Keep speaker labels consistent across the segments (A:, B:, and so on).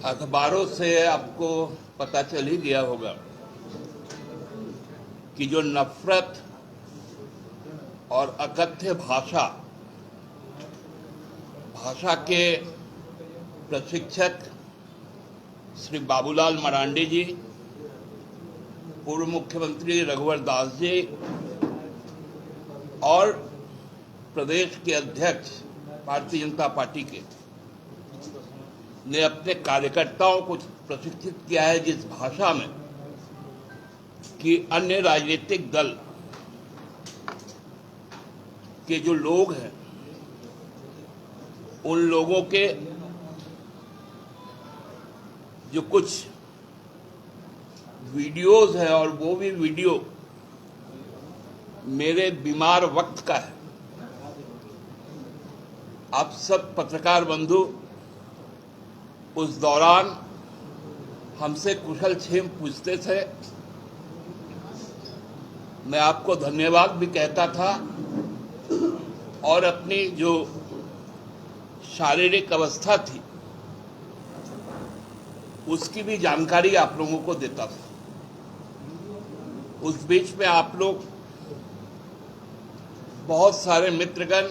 A: अखबारों से आपको पता चल ही गया होगा कि जो नफरत और अकथ्य भाषा के प्रशिक्षक श्री बाबूलाल मरांडी जी, पूर्व मुख्यमंत्री रघुवर दास जी और प्रदेश के अध्यक्ष भारतीय जनता पार्टी के ने अपने कार्यकर्ताओं को प्रशिक्षित किया है जिस भाषा में कि अन्य राजनीतिक दल के जो लोग हैं उन लोगों के जो कुछ वीडियोस है और वो भी वीडियो मेरे बीमार वक्त का है। आप सब पत्रकार बंधु उस दौरान हमसे कुशल क्षेम पूछते थे। मैं आपको धन्यवाद भी कहता था और अपनी जो शारीरिक अवस्था थी उसकी भी जानकारी आप लोगों को देता था। उस बीच में आप लोग बहुत सारे मित्रगण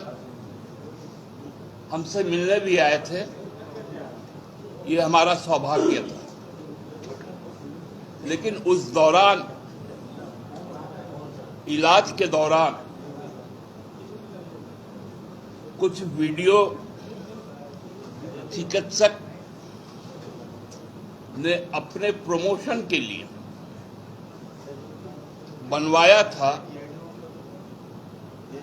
A: हमसे मिलने भी आए थे। ये हमारा सौभाग्य था। लेकिन उस दौरान, इलाज के दौरान, कुछ वीडियो चिकित्सक ने अपने प्रमोशन के लिए बनवाया था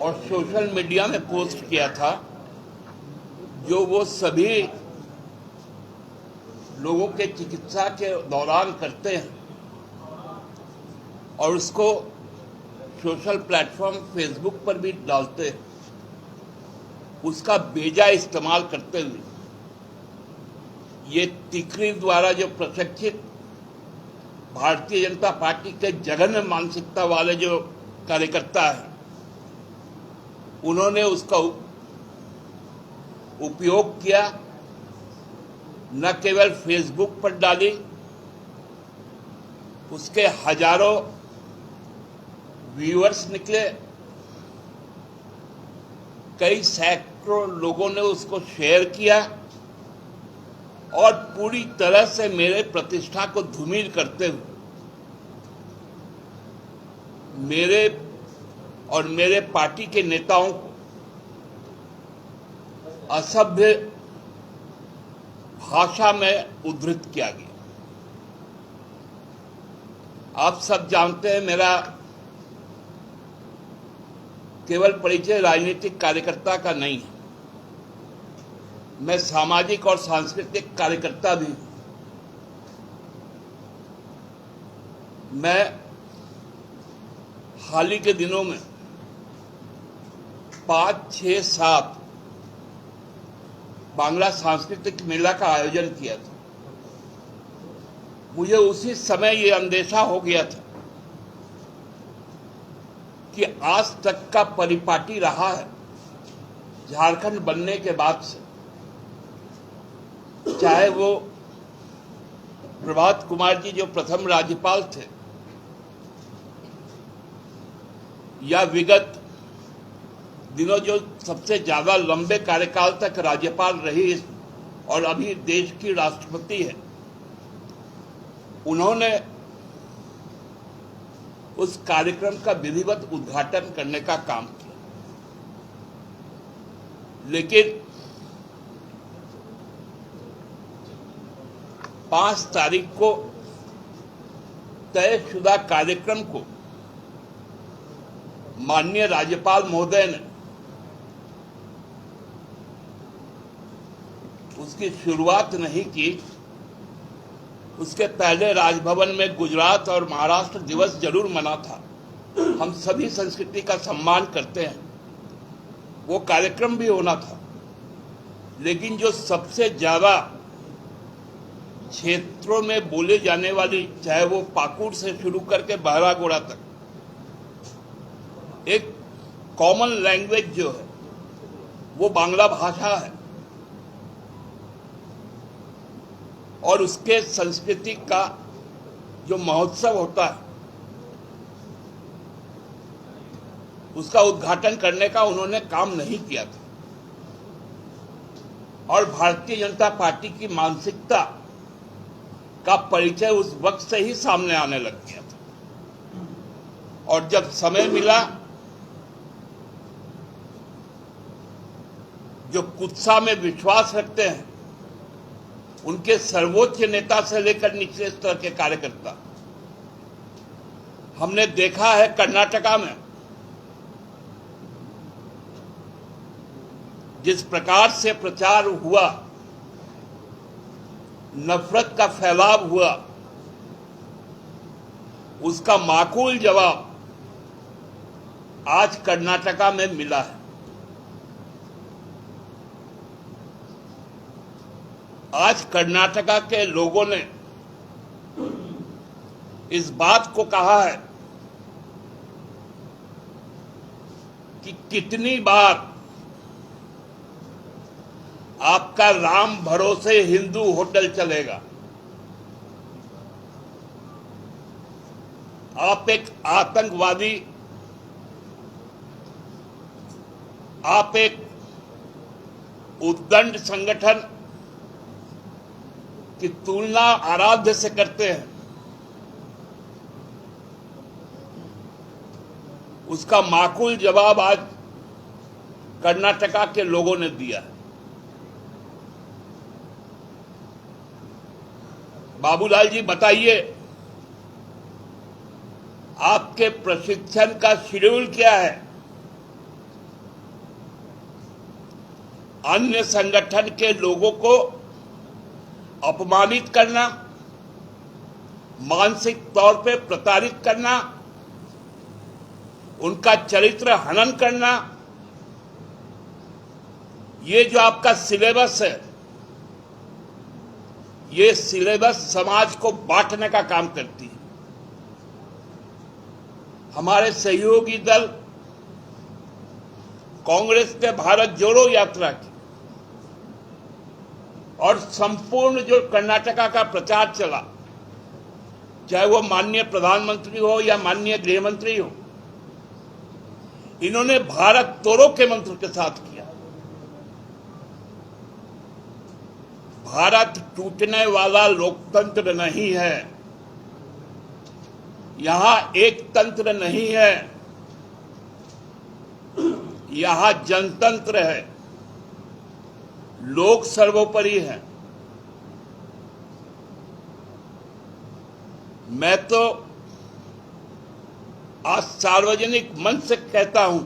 A: और सोशल मीडिया में पोस्ट किया था, जो वो सभी लोगों के चिकित्सा के दौरान करते हैं और उसको सोशल प्लेटफॉर्म फेसबुक पर भी डालते हैं। उसका बेजा इस्तेमाल करते हुए ये तिकरी द्वारा जो प्रशिक्षित भारतीय जनता पार्टी के जघन्य मानसिकता वाले जो कार्यकर्ता हैं, उन्होंने उसका उपयोग किया। न केवल फेसबुक पर डाली, उसके हजारों व्यूअर्स निकले, कई सैकड़ों लोगों ने उसको शेयर किया और पूरी तरह से मेरे प्रतिष्ठा को धूमिल करते हुए मेरे और मेरे पार्टी के नेताओं को असभ्य भाषा में उद्धृत किया गया। आप सब जानते हैं, मेरा केवल परिचय राजनीतिक कार्यकर्ता का नहीं है, मैं सामाजिक और सांस्कृतिक कार्यकर्ता भी हूं। मैं हाल ही के दिनों में 5, 6, 7 बांग्ला सांस्कृतिक मेला का आयोजन किया था। मुझे उसी समय ये अंदेशा हो गया था कि आज तक का परिपाटी रहा है झारखंड बनने के बाद से, चाहे वो प्रभात कुमार जी जो प्रथम राज्यपाल थे या विगत दिनों जो सबसे ज्यादा लंबे कार्यकाल तक राज्यपाल रही और अभी देश की राष्ट्रपति है, उन्होंने उस कार्यक्रम का विधिवत उद्घाटन करने का काम किया। लेकिन 5 तारीख को तयशुदा कार्यक्रम को माननीय राज्यपाल महोदय ने उसकी शुरुआत नहीं की। उसके पहले राजभवन में गुजरात और महाराष्ट्र दिवस जरूर मना था। हम सभी संस्कृति का सम्मान करते हैं, वो कार्यक्रम भी होना था। लेकिन जो सबसे ज्यादा क्षेत्रों में बोले जाने वाली, चाहे वो पाकुड़ से शुरू करके बहरागोड़ा तक, एक कॉमन लैंग्वेज जो है वो बांग्ला भाषा है और उसके संस्कृति का जो महोत्सव होता है उसका उद्घाटन करने का उन्होंने काम नहीं किया था। और भारतीय जनता पार्टी की मानसिकता का परिचय उस वक्त से ही सामने आने लग गया था। और जब समय मिला, जो कुत्सा में विश्वास रखते हैं, उनके सर्वोच्च नेता से लेकर निचले स्तर के कार्यकर्ता, हमने देखा है कर्नाटका में जिस प्रकार से प्रचार हुआ, नफरत का फैलाव हुआ, उसका माकूल जवाब आज कर्नाटका में मिला है। आज कर्नाटका के लोगों ने इस बात को कहा है कि कितनी बार आपका राम भरोसे हिंदू होटल चलेगा। आप एक आतंकवादी, आप एक उद्दंड संगठन की तुलना आराध्य से करते हैं। उसका माकूल जवाब आज कर्नाटका के लोगों ने दिया है। बाबूलाल जी, बताइए, आपके प्रशिक्षण का शेड्यूल क्या है? अन्य संगठन के लोगों को अपमानित करना, मानसिक तौर पे प्रताड़ित करना, उनका चरित्र हनन करना, ये जो आपका सिलेबस है, ये सिलेबस समाज को बांटने का काम करती है। हमारे सहयोगी दल कांग्रेस ने भारत जोड़ो यात्रा की और संपूर्ण जो कर्नाटका का प्रचार चला, चाहे वो माननीय प्रधानमंत्री हो या माननीय गृह मंत्री हो, इन्होंने भारत तोड़ो के मंत्र के साथ किया। भारत टूटने वाला लोकतंत्र नहीं है, यहां एक तंत्र नहीं है, यहां जनतंत्र है, लोक सर्वोपरि है। मैं तो आज सार्वजनिक मंच से कहता हूं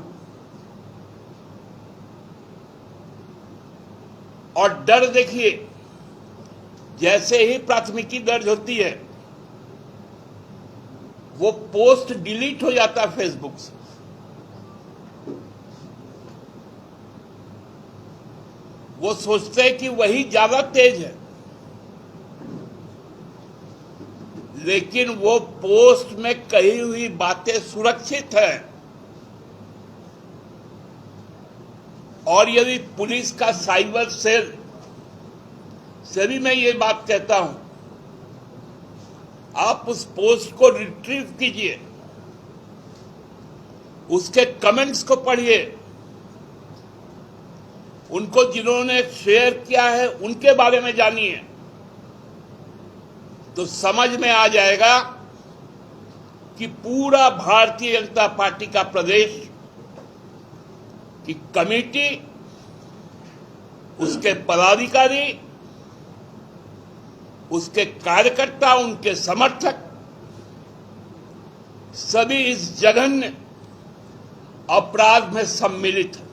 A: और डर देखिए, जैसे ही प्राथमिकी दर्ज होती है वो पोस्ट डिलीट हो जाता है फेसबुक से। वो सोचते हैं कि वही ज्यादा तेज है, लेकिन वो पोस्ट में कही हुई बातें सुरक्षित है। और यदि पुलिस का साइबर सेल से भी मैं ये बात कहता हूं, आप उस पोस्ट को रिट्रीव कीजिए, उसके कमेंट्स को पढ़िए, उनको जिन्होंने शेयर किया है उनके बारे में जानिए, तो समझ में आ जाएगा कि पूरा भारतीय जनता पार्टी का प्रदेश की कमेटी, उसके पदाधिकारी, उसके कार्यकर्ता, उनके समर्थक सभी इस जघन्य अपराध में सम्मिलित हैं।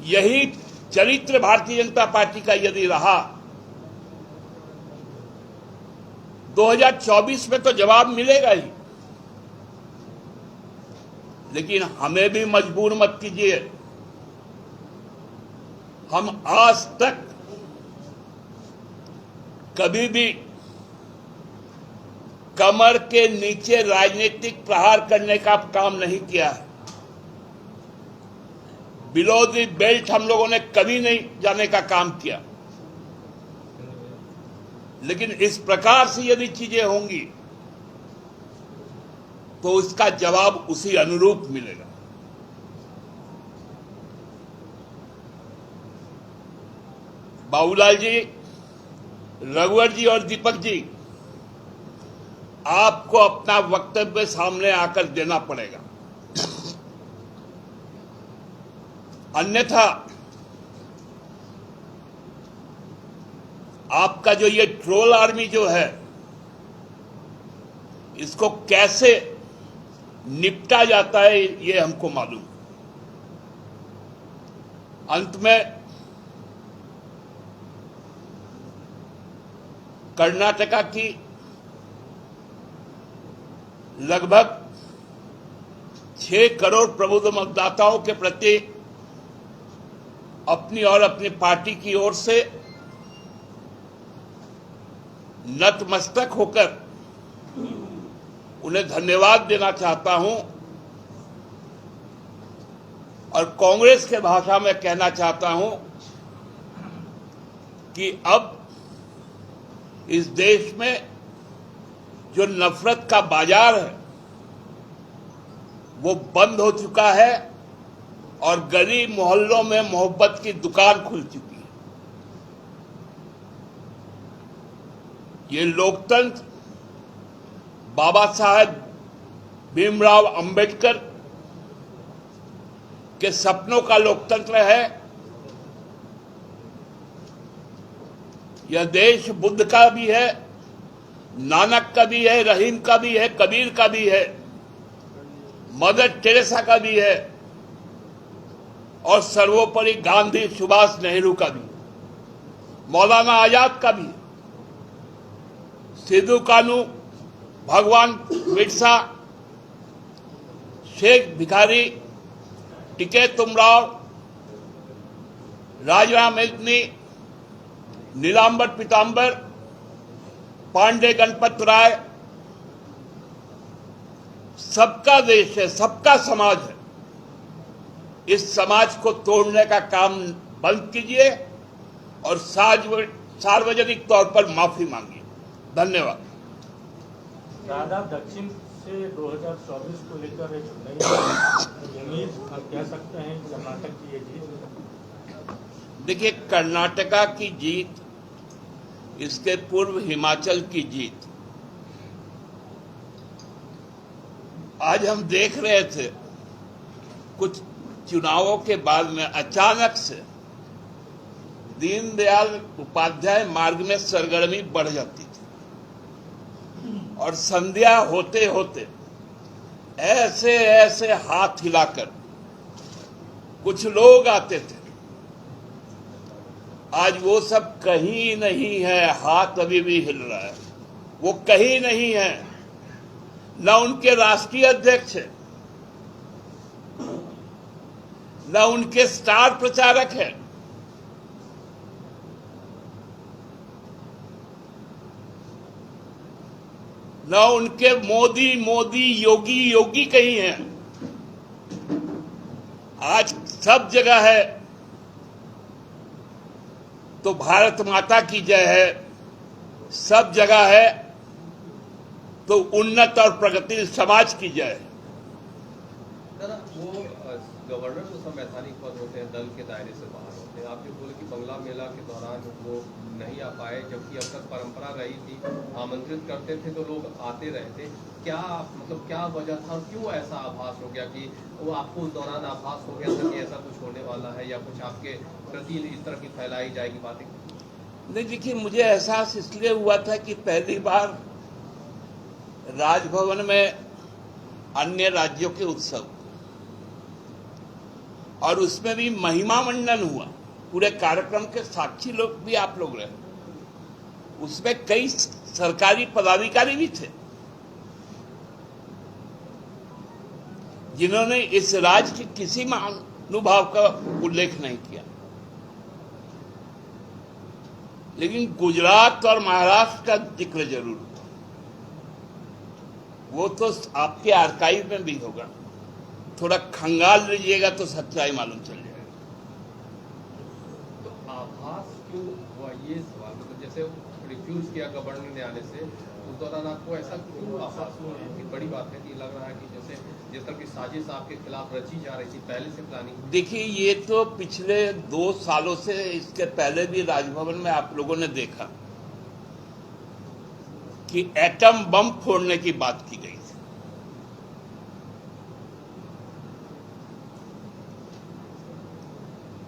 A: यही चरित्र भारतीय जनता पार्टी का यदि रहा, 2024 में तो जवाब मिलेगा ही, लेकिन हमें भी मजबूर मत कीजिए। हम आज तक कभी भी कमर के नीचे राजनीतिक प्रहार करने का काम नहीं किया है। बिलो द बेल्ट हम लोगों ने कभी नहीं जाने का काम किया, लेकिन इस प्रकार से यदि चीजें होंगी तो उसका जवाब उसी अनुरूप मिलेगा। बाबूलाल जी, रघुवर जी और दीपक जी, आपको अपना वक्तव्य सामने आकर देना पड़ेगा, अन्यथा आपका जो ये ट्रोल आर्मी जो है, इसको कैसे निपटा जाता है ये हमको मालूम। अंत में कर्नाटका की लगभग 6 करोड़ प्रबुद्ध मतदाताओं के प्रति अपनी और अपनी पार्टी की ओर से नतमस्तक होकर उन्हें धन्यवाद देना चाहता हूं और कांग्रेस के भाषा में कहना चाहता हूं कि अब इस देश में जो नफरत का बाजार है वो बंद हो चुका है और गली मोहल्लों में मोहब्बत की दुकान खुल चुकी है। ये लोकतंत्र बाबा साहेब भीमराव अंबेडकर के सपनों का लोकतंत्र है। यह देश बुद्ध का भी है, नानक का भी है, रहीम का भी है, कबीर का भी है, मदर टेरेसा का भी है और सर्वोपरि गांधी सुभाष नेहरू का भी, मौलाना आजाद का भी, सिद्धू कानू, भगवान बिरसा, शेख भिखारी, टीके तुमराव, राजाराम मेघनी, नीलांबर पीतांबर, पांडे गणपत राय, सबका देश है, सबका समाज है। इस समाज को तोड़ने का काम बंद कीजिए और सार्वजनिक तौर पर माफी मांगिए। धन्यवाद।
B: दादा, दक्षिण से 2024 को लेकर एक नई उम्मीद हम कह सकते हैं कर्नाटक की ये जीत।
A: देखिए, कर्नाटका की जीत, इसके पूर्व हिमाचल की जीत, आज हम देख रहे थे कुछ चुनावों के बाद में अचानक से दीनदयाल उपाध्याय मार्ग में सरगर्मी बढ़ जाती थी और संध्या होते होते ऐसे ऐसे हाथ हिलाकर कुछ लोग आते थे। आज वो सब कहीं नहीं है, हाथ अभी भी हिल रहा है, वो कहीं नहीं है। न उनके राष्ट्रीय अध्यक्ष है, न उनके स्टार प्रचारक है, न उनके मोदी मोदी योगी योगी कहीं है। आज सब जगह है तो भारत माता की जय है, सब जगह है तो उन्नत और प्रगतिशील समाज की जय है।
C: वो गवर्नर जो संवैधानिक पद होते हैं दल के दायरे से बाहर होते हैं। आप जो बोले कि बंगला मेला के दौरान वो नहीं आ पाए, जबकि अब तक परंपरा रही थी, आमंत्रित करते थे तो लोग आते रहे थे। क्या मतलब क्या वजह था, क्यों ऐसा आभास हो गया कि वो आपको उस दौरान आभास हो गया था कि ऐसा कुछ होने वाला है या कुछ आपके प्रति इस तरह की फैलाई जाएगी बातें?
A: नहीं, देखिए, मुझे एहसास इसलिए हुआ था कि पहली बार राजभवन में अन्य राज्यों के उत्सव और उसमें भी महिमा मंडन हुआ, पूरे कार्यक्रम के साक्षी लोग भी आप लोग रहे, उसमें कई सरकारी पदाधिकारी भी थे जिन्होंने इस राज्य के किसी महानुभाव का उल्लेख नहीं किया। लेकिन गुजरात और महाराष्ट्र का जिक्र जरूर हुआ, वो तो आपके आर्काइव में भी होगा, थोड़ा खंगाल लीजिएगा तो सच्चाई मालूम चल जाएगा।
C: क्यों हुआ ये सवाल, मतलब जैसे रिफ्यूज किया गवर्नर ने आने से, उस दौरान आपको ऐसा क्यों आभास हुआ? एक बड़ी बात है कि लग रहा है कि जैसे जिस तरह की साजिश आपके खिलाफ रची जा रही थी, पहले से प्लानिंग।
A: देखिए, ये तो पिछले 2 सालों से, इसके पहले भी राजभवन में आप लोगों ने देखा कि एटम बम फोड़ने की बात की गई थी।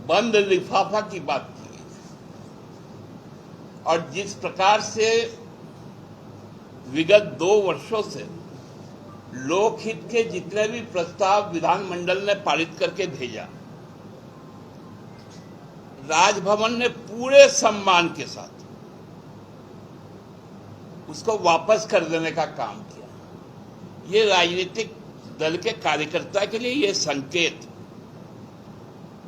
A: बंद लिफाफा की बात की गई थी। और जिस प्रकार से विगत 2 वर्षों से लोकहित के जितने भी प्रस्ताव विधानमंडल ने पारित करके भेजा, राजभवन ने पूरे सम्मान के साथ उसको वापस कर देने का काम किया। ये राजनीतिक दल के कार्यकर्ता के लिए ये संकेत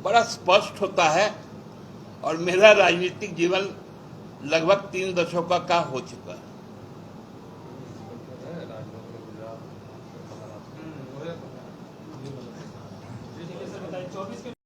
A: बड़ा स्पष्ट होता है। और मेरा राजनीतिक जीवन लगभग 3 दशकों का हो चुका है।